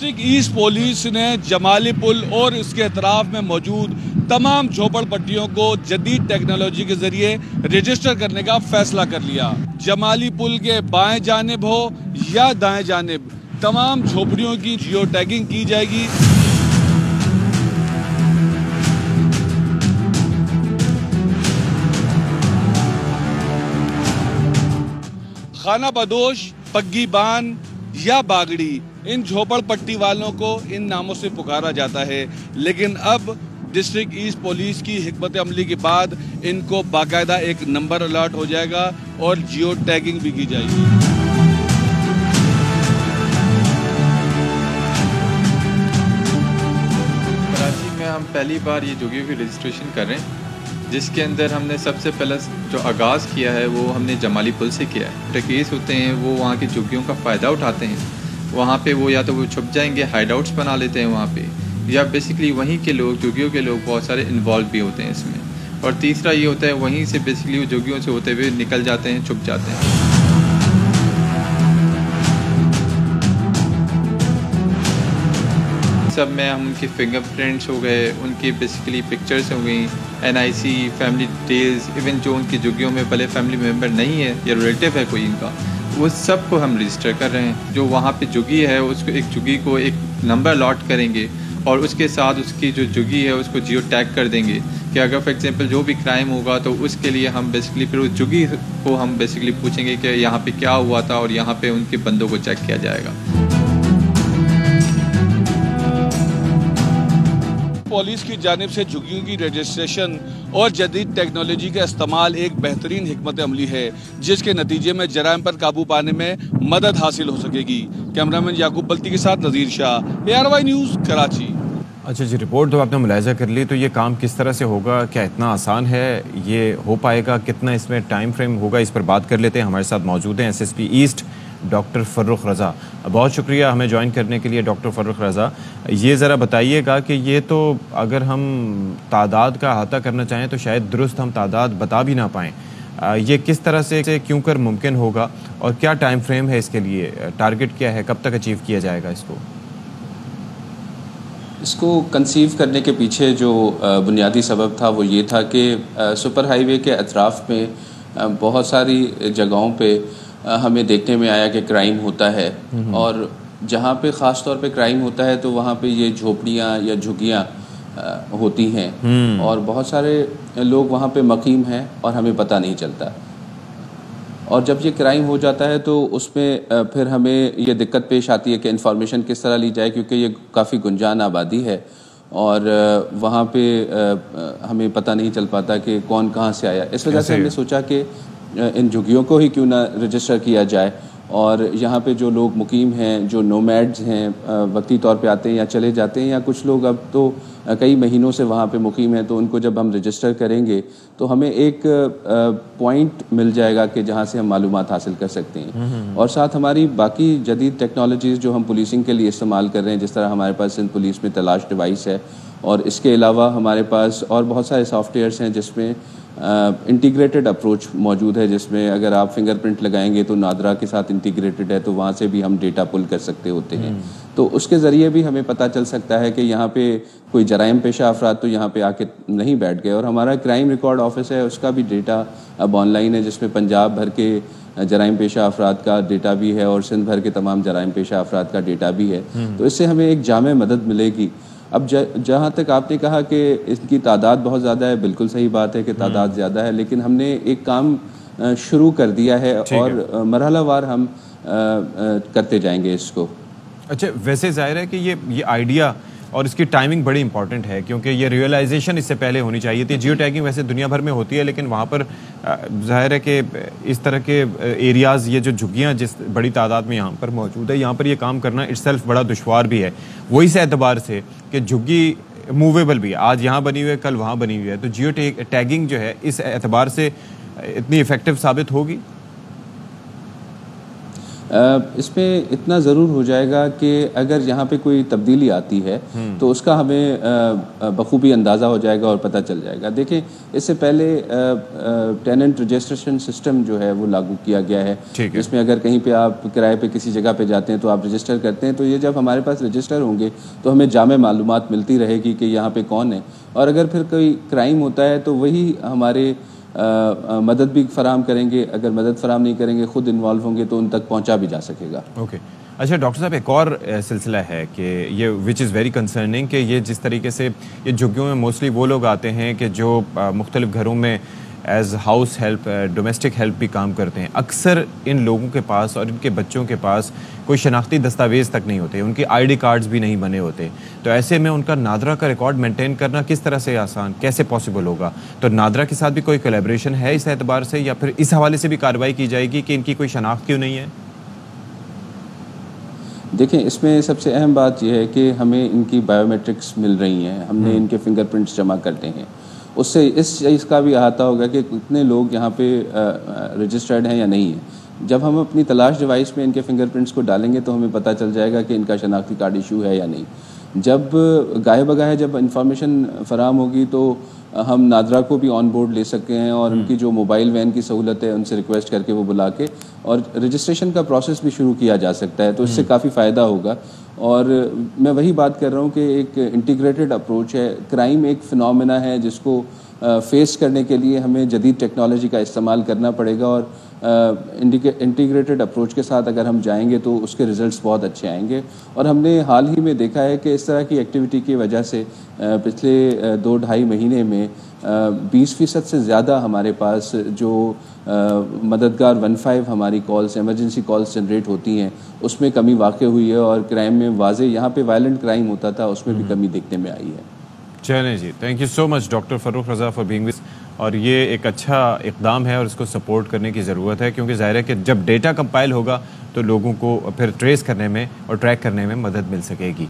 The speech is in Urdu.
ڈسٹرکٹ ایسٹ پولیس نے جمالی پل اور اس کے اطراف میں موجود تمام جھوپڑ پٹیوں کو جدید ٹیکنالوجی کے ذریعے رجسٹر کرنے کا فیصلہ کر لیا۔ جمالی پل کے بائیں جانب ہو یا دائیں جانب تمام جھوپڑیوں کی جیو ٹیگنگ کی جائے گی۔ خانہ بدوش، پگی بان یا باگڑی، ان جھوپڑ پٹی والوں کو ان ناموں سے پکارا جاتا ہے، لیکن اب ڈسٹرکٹ ایسٹ پولیس کی حکمت عملی کے بعد ان کو باقاعدہ ایک نمبر الاٹ ہو جائے گا اور جیو ٹیگنگ بھی کی جائے گی۔ کراچی میں ہم پہلی بار یہ جھگیوں کی رجسٹریشن کر رہے ہیں، جس کے اندر ہم نے سب سے پہلے جو آغاز کیا ہے وہ ہم نے جمالی پل سے کیا ہے۔ ٹکیس ہوتے ہیں وہ وہاں کی جھگیوں کا فائدہ اٹھاتے ہیں، وہاں پہ وہ یا تو وہ چھپ جائیں گے، ہائیڈ آؤٹس بنا لیتے ہیں وہاں پہ، یا بیسکلی وہیں کے لوگ جھگیوں کے لوگ بہت سارے انوالو بھی ہوتے ہیں اس میں، اور تیسرا یہ ہوتا ہے وہیں سے بیسکلی وہ جھگیوں سے ہوتے ہوئے نکل جاتے ہیں، چھپ جاتے ہیں۔ سب میں ہم ان کے فنگر پرنٹس ہو گئے، ان کی بیسکلی پکچرز ہو گئیں، NIC، فیملی ڈیٹیلز، ایون جو ان کی جھگیوں میں پہلے فیملی ممبر نہیں ہے یا ریلیٹیو ہے کوئی ان کا، وہ سب کو ہم رجسٹر کر رہے ہیں۔ جو وہاں پہ جھگی ہے اس کو ایک جھگی کو ایک نمبر الاٹ کریں گے، اور اس کے ساتھ اس کی جو جھگی ہے اس کو جیو ٹیگ کر دیں گے کہ اگر فار ایگزامپل جو بھی کرائم ہوگا تو اس کے لیے ہم بیسکلی پھر اس جھگی کو ہم بیسکلی پوچھیں گے کہ یہاں پہ کیا ہوا تھا، اور یہاں پہ ان کے بندوں کو چیک کیا جائے گا۔ پولیس کی جانب سے جھگیوں کی رجسٹریشن اور جدید ٹیکنالوجی کا استعمال ایک بہترین حکمت عملی ہے، جس کے نتیجے میں جرائم پر قابو پانے میں مدد حاصل ہو سکے گی۔ کیمرامین یعقوب بلتی کے ساتھ نذیر شاہ، ARY نیوز، کراچی۔ اچھا جی، رپورٹ تو آپ نے ملاحظہ کر لی، تو یہ کام کس طرح سے ہوگا؟ کیا اتنا آسان ہے؟ یہ ہو پائے گا؟ کتنا اس میں ٹائم فریم ہوگا؟ اس پر بات کر لیتے ہیں۔ ہمارے ساتھ موجود ہیں SSP ایسٹ ڈاکٹر فرخ رضا۔ بہت شکریہ ہمیں جوائن کرنے کے لیے ڈاکٹر فرخ رضا۔ یہ ذرا بتائیے گا کہ یہ تو اگر ہم تعداد کا احاطہ کرنا چاہیں تو شاید درست ہم تعداد بتا بھی نہ پائیں، یہ کس طرح سے کیوں کر ممکن ہوگا، اور کیا ٹائم فریم ہے اس کے لیے؟ ٹارگٹ کیا ہے؟ کب تک اچیو کیا جائے گا اس کو کنسیو کرنے کے پیچھے جو بنیادی سبب تھا وہ یہ تھا کہ سپر ہائی وے کے اطراف میں بہت ساری جگہوں پہ ہمیں دیکھنے میں آیا کہ کرائم ہوتا ہے، اور جہاں پہ خاص طور پہ کرائم ہوتا ہے تو وہاں پہ یہ جھوپڑیاں یا جھگیاں ہوتی ہیں، اور بہت سارے لوگ وہاں پہ مقیم ہیں اور ہمیں پتہ نہیں چلتا، اور جب یہ کرائم ہو جاتا ہے تو اس میں پھر ہمیں یہ دقت پیش آتی ہے کہ انفارمیشن کس طرح لی جائے، کیونکہ یہ کافی گنجان آبادی ہے اور وہاں پہ ہمیں پتہ نہیں چل پاتا کہ کون کہاں سے آیا۔ اس وجہ سے ہم نے سوچا کہ ان جھگیوں کو ہی کیوں نہ رجسٹر کیا جائے، اور یہاں پہ جو لوگ مقیم ہیں، جو نومیڈز ہیں، وقتی طور پہ آتے ہیں یا چلے جاتے ہیں، یا کچھ لوگ اب تو کئی مہینوں سے وہاں پہ مقیم ہیں، تو ان کو جب ہم رجسٹر کریں گے تو ہمیں ایک پوائنٹ مل جائے گا کہ جہاں سے ہم معلومات حاصل کر سکتے ہیں، اور ساتھ ہماری باقی جدید ٹیکنالوجیز جو ہم پولیسنگ کے لیے استعمال کر رہے ہیں، جس طرح ہمارے پاس سندھ پولیس میں تلاش ڈیوائس ہے، اور اس کے علاوہ ہمارے پاس اور بہت سارے سافٹ ویئرس ہیں جس میں انٹیگریٹڈ اپروچ موجود ہے، جس میں اگر آپ فنگر پرنٹ لگائیں گے تو نادرا کے ساتھ انٹیگریٹڈ ہے، تو وہاں سے بھی ہم ڈیٹا پل کر سکتے ہوتے ہیں، تو اس کے ذریعے بھی ہمیں پتہ چل سکتا ہے کہ یہاں پہ کوئی جرائم پیشہ افراد تو یہاں پہ آ کے نہیں بیٹھ گئے، اور ہمارا کرائم ریکارڈ آفس ہے، اس کا بھی ڈیٹا اب آن لائن ہے، جس میں پنجاب بھر کے جرائم پیشہ افراد کا ڈیٹا بھی ہے اور سندھ بھر کے تمام جرائم پیشہ افراد کا ڈیٹا بھی ہے، تو اس سے ہمیں ایک جامع مدد ملے گی۔ اب جہاں تک آپ نے کہا کہ اس کی تعداد بہت زیادہ ہے، بالکل صحیح بات ہے کہ تعداد زیادہ ہے، لیکن ہم نے ایک کام شروع کر دیا ہے اور مرحلہ وار ہم کرتے جائیں گے اس کو۔ اچھا، ویسے ظاہر ہے کہ یہ آئیڈیا اور اس کی ٹائمنگ بڑی امپورٹنٹ ہے، کیونکہ یہ ریئلائزیشن اس سے پہلے ہونی چاہیے تھی۔ جیو ٹیگنگ ویسے دنیا بھر میں ہوتی ہے، لیکن وہاں پر ظاہر ہے کہ اس طرح کے ایریاز، یہ جو جھگیاں جس بڑی تعداد میں یہاں پر موجود ہے، یہاں پر یہ کام کرنا اٹ سیلف بڑا دشوار بھی ہے، وہی سے اعتبار سے کہ جھگی موویبل بھی ہے، آج یہاں بنی ہوئی ہے، کل وہاں بنی ہوئی ہے، تو جیو ٹیگنگ جو ہے اس اعتبار سے اتنی افیکٹو ثابت ہوگی؟ اس میں اتنا ضرور ہو جائے گا کہ اگر یہاں پہ کوئی تبدیلی آتی ہے تو اس کا ہمیں بخوبی اندازہ ہو جائے گا اور پتہ چل جائے گا. دیکھیں اس سے پہلے ٹیننٹ رجسٹریشن سسٹم جو ہے وہ لاگو کیا گیا ہے, جس میں اگر کہیں پہ آپ کرائے پہ کسی جگہ پہ جاتے ہیں تو آپ رجسٹر کرتے ہیں, تو یہ جب ہمارے پاس رجسٹر ہوں گے تو ہمیں جامع معلومات ملتی رہے گی کہ یہاں پہ کون ہے, اور اگر پھر کوئی کرائم ہوتا ہے تو وہی ہمارے مدد بھی فراہم کریں گے. اگر مدد فراہم نہیں کریں گے, خود انوالو ہوں گے, تو ان تک پہنچا بھی جا سکے گا. اوکے اچھا ڈاکٹر صاحب, ایک اور سلسلہ ہے کہ یہ وچ از ویری کنسرننگ کہ یہ جس طریقے سے یہ جھگیوں میں موسٹلی وہ لوگ آتے ہیں کہ جو مختلف گھروں میں as house help, domestic help بھی کام کرتے ہیں. اکثر ان لوگوں کے پاس اور ان کے بچوں کے پاس کوئی شناختی دستاویز تک نہیں ہوتے, ان کی آئی ڈی کارڈز بھی نہیں بنے ہوتے. تو ایسے میں ان کا نادرا کا ریکارڈ مینٹین کرنا کس طرح سے آسان, کیسے پاسبل ہوگا؟ تو نادرا کے ساتھ بھی کوئی کولیبریشن ہے اس اعتبار سے, یا پھر اس حوالے سے بھی کارروائی کی جائے گی کہ ان کی کوئی شناخت کیوں نہیں ہے؟ دیکھیں اس میں سب سے اہم بات یہ ہے کہ ہمیں ان کی بائیو میٹرکس مل رہی ہیں, ہم نے ان کے فنگر پرنٹس جمع کرتے ہیں. اس سے اس چیز کا بھی احاطہ ہوگا کہ کتنے لوگ یہاں پہ رجسٹرڈ ہیں یا نہیں ہیں. جب ہم اپنی تلاش ڈیوائس میں ان کے فنگر پرنٹس کو ڈالیں گے تو ہمیں پتہ چل جائے گا کہ ان کا شناختی کارڈ ایشو ہے یا نہیں. جب گاہے بگاہے جب انفارمیشن فراہم ہوگی تو ہم نادرا کو بھی آن بورڈ لے سکتے ہیں, اور ان کی جو موبائل وین کی سہولت ہے ان سے ریکویسٹ کر کے وہ بلا کے اور رجسٹریشن کا پروسیس بھی شروع کیا جا سکتا ہے. تو اس سے کافی فائدہ ہوگا. اور میں وہی بات کر رہا ہوں کہ ایک انٹیگریٹڈ اپروچ ہے. کرائم ایک فنومینا ہے جس کو فیس کرنے کے لیے ہمیں جدید ٹیکنالوجی کا استعمال کرنا پڑے گا, اور انٹیگریٹڈ اپروچ کے ساتھ اگر ہم جائیں گے تو اس کے ریزلٹس بہت اچھے آئیں گے. اور ہم نے حال ہی میں دیکھا ہے کہ اس طرح کی ایکٹیویٹی کی وجہ سے پچھلے 2-2.5 مہینے میں 20% سے زیادہ ہمارے پاس جو مددگار 15 ہماری کالز, ایمرجنسی کالز جنریٹ ہوتی ہیں, اس میں کمی واقع ہوئی ہے, اور کرائم میں واضح یہاں پہ وائلنٹ کرائم ہوتا تھا اس میں بھی کمی دیکھنے میں آئی ہے. چلیں جی, thank you so much doctor Farrukh Raza for being with. اور یہ ایک اچھا اقدام ہے اور اس کو سپورٹ کرنے کی ضرورت ہے, کیونکہ ظاہر ہے کہ جب ڈیٹا کمپائل ہوگا تو لوگوں کو پھر ٹریس کرنے میں اور ٹریک کرنے میں مدد مل سکے گی.